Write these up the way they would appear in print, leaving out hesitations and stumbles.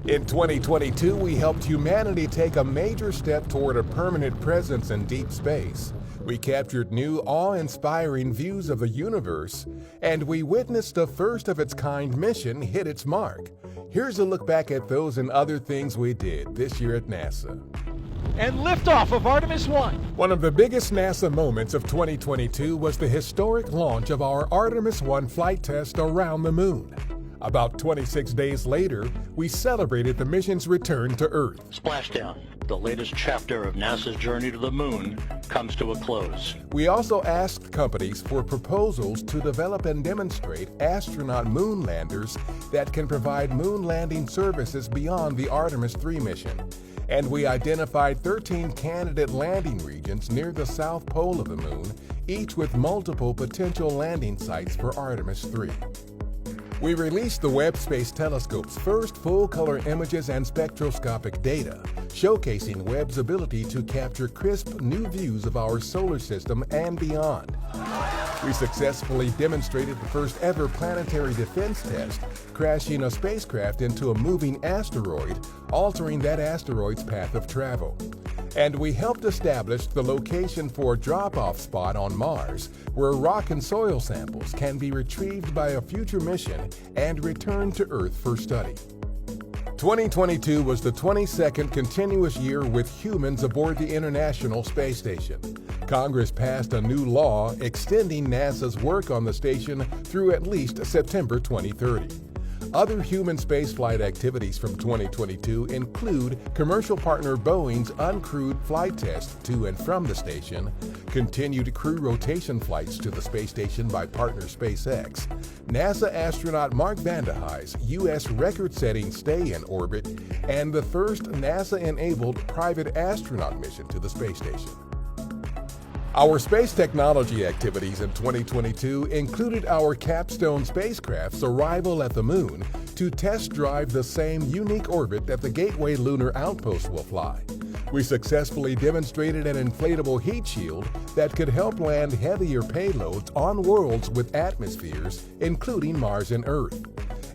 In 2022, we helped humanity take a major step toward a permanent presence in deep space. We captured new, awe-inspiring views of the universe, and we witnessed the first-of-its-kind mission hit its mark. Here's a look back at those and other things we did this year at NASA. And liftoff of Artemis 1. One of the biggest NASA moments of 2022 was the historic launch of our Artemis 1 flight test around the moon. About 26 days later, we celebrated the mission's return to Earth. Splashdown, the latest chapter of NASA's journey to the moon, comes to a close. We also asked companies for proposals to develop and demonstrate astronaut moon landers that can provide moon landing services beyond the Artemis 3 mission. And we identified 13 candidate landing regions near the south pole of the moon, each with multiple potential landing sites for Artemis 3. We released the Webb Space Telescope's first full-color images and spectroscopic data, showcasing Webb's ability to capture crisp new views of our solar system and beyond. We successfully demonstrated the first-ever planetary defense test, crashing a spacecraft into a moving asteroid, altering that asteroid's path of travel. And we helped establish the location for a drop-off spot on Mars, where rock and soil samples can be retrieved by a future mission and returned to Earth for study. 2022 was the 22nd continuous year with humans aboard the International Space Station. Congress passed a new law extending NASA's work on the station through at least September 2030. Other human spaceflight activities from 2022 include commercial partner Boeing's uncrewed flight test to and from the station, continued crew rotation flights to the space station by partner SpaceX, NASA astronaut Mark Vande Hey's U.S. record-setting stay in orbit, and the first NASA-enabled private astronaut mission to the space station. Our space technology activities in 2022 included our capstone spacecraft's arrival at the Moon to test drive the same unique orbit that the Gateway Lunar Outpost will fly. We successfully demonstrated an inflatable heat shield that could help land heavier payloads on worlds with atmospheres, including Mars and Earth.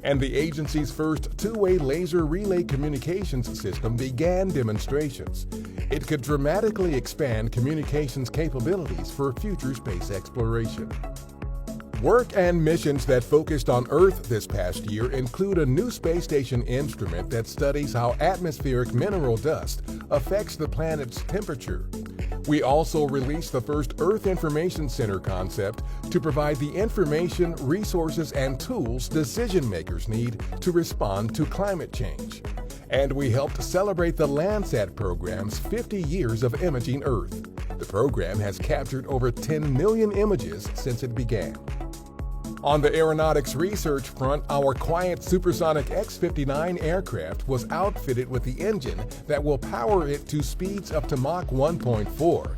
And the agency's first two-way laser relay communications system began demonstrations. It could dramatically expand communications capabilities for future space exploration. Work and missions that focused on Earth this past year include a new space station instrument that studies how atmospheric mineral dust affects the planet's temperature. We also released the first Earth Information Center concept to provide the information, resources, and tools decision-makers need to respond to climate change. And we helped celebrate the Landsat program's 50 years of imaging Earth. The program has captured over 10 million images since it began. On the aeronautics research front, our quiet supersonic X-59 aircraft was outfitted with the engine that will power it to speeds up to Mach 1.4.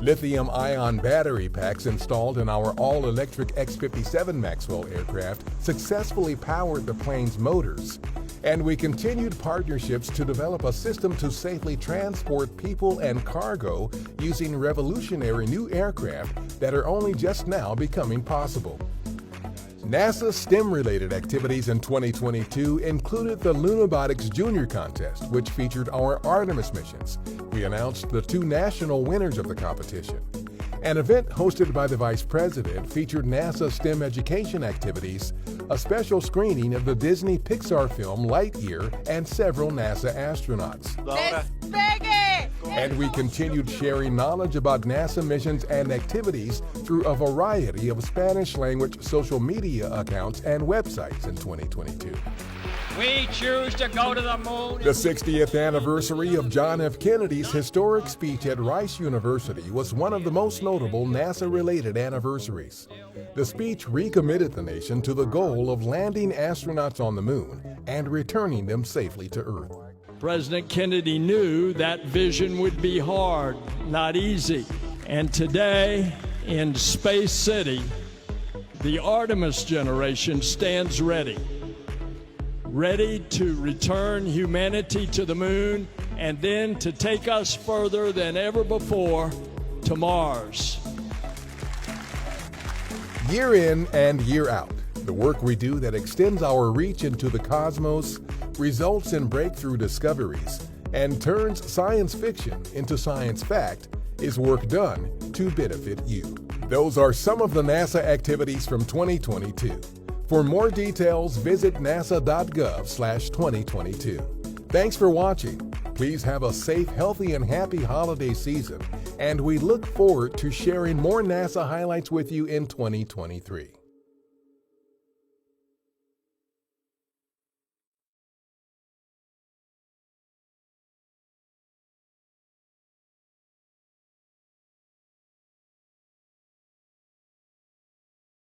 Lithium-ion battery packs installed in our all-electric X-57 Maxwell aircraft successfully powered the plane's motors. And we continued partnerships to develop a system to safely transport people and cargo using revolutionary new aircraft that are only just now becoming possible. NASA STEM-related activities in 2022 included the Lunabotics Junior Contest, which featured our Artemis missions. We announced the two national winners of the competition. An event hosted by the Vice President featured NASA STEM education activities, a special screening of the Disney Pixar film Lightyear, and several NASA astronauts. And we continued sharing knowledge about NASA missions and activities through a variety of Spanish-language social media accounts and websites in 2022. We choose to go to the moon. The 60th anniversary of John F. Kennedy's historic speech at Rice University was one of the most notable NASA-related anniversaries. The speech recommitted the nation to the goal of landing astronauts on the moon and returning them safely to Earth. President Kennedy knew that vision would be hard, not easy. And today, in Space City, the Artemis generation stands ready to return humanity to the moon and then to take us further than ever before to Mars. Year in and year out, the work we do that extends our reach into the cosmos results in breakthrough discoveries, and turns science fiction into science fact is work done to benefit you. Those are some of the NASA activities from 2022. For more details, visit nasa.gov/2022. Thanks for watching. Please have a safe, healthy, and happy holiday season, and we look forward to sharing more NASA highlights with you in 2023.